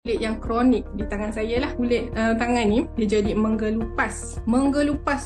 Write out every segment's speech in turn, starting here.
Kulit yang kronik di tangan saya lah, kulit tangan ni dia jadi menggelupas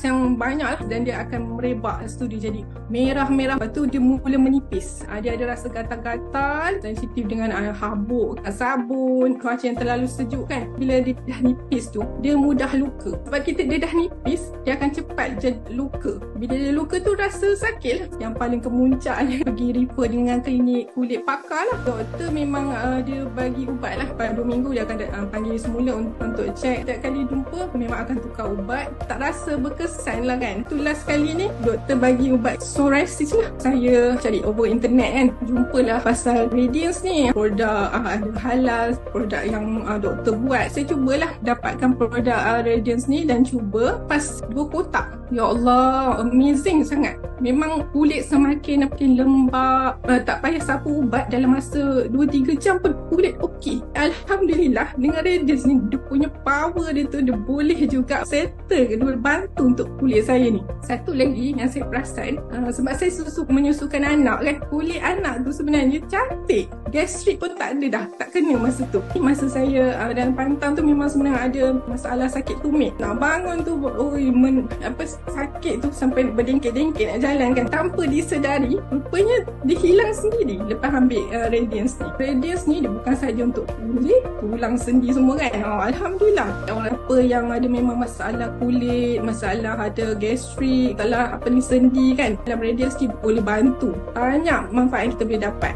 yang banyak lah, dan dia akan merebak. Lepas tu dia jadi merah-merah, lepas tu dia mula menipis. Dia ada rasa gatal-gatal, sensitif dengan habuk sabun, cuaca yang terlalu sejuk kan. Bila dia dah nipis tu, dia mudah luka. Sebab dia dah nipis, dia akan cepat jadi luka. Bila dia luka tu rasa sakit lah. Yang paling kemuncaknya pergi refer dengan klinik kulit pakar lah. Doktor memang dia bagi ubat lah. Pada 2 minggu dia akan panggil semula untuk cek. Setiap kali jumpa memang akan tukar ubat. Tak rasa berkesan lah kan. Tu last kali ni doktor bagi ubat psoriasis lah. Saya cari over internet kan, jumpalah pasal Radiance ni. Produk ada halal, produk yang doktor buat. Saya cubalah dapatkan produk Radiance ni dan cuba pas 2 kotak. Ya Allah, amazing sangat. Memang kulit semakin lembab, tak payah sapu ubat dalam masa 2-3 jam pun kulit okey. Alhamdulillah, dengan Radiance ni, dia punya power dia tu, dia boleh juga settle, dia bantu untuk kulit saya ni. Satu lagi yang saya perasan, sebab saya menyusukan anak kan, kulit anak tu sebenarnya cantik. Gastrik pun tak ada dah, tak kena masa tu. Masa saya dalam pantang tu memang sebenarnya ada masalah sakit tumit. Nak bangun tu, sakit tu sampai berdengkit-dengkit nak jalan kan. Tanpa disedari, rupanya dia hilang sendiri lepas ambil Radiance ni. Radiance ni dia bukan saja untuk kulit, tulang sendi semua kan. Alhamdulillah. Orang yang ada memang masalah kulit, masalah ada gastrik, masalah sendi kan, dalam Radiance ni boleh bantu. Banyak manfaat yang kita boleh dapat.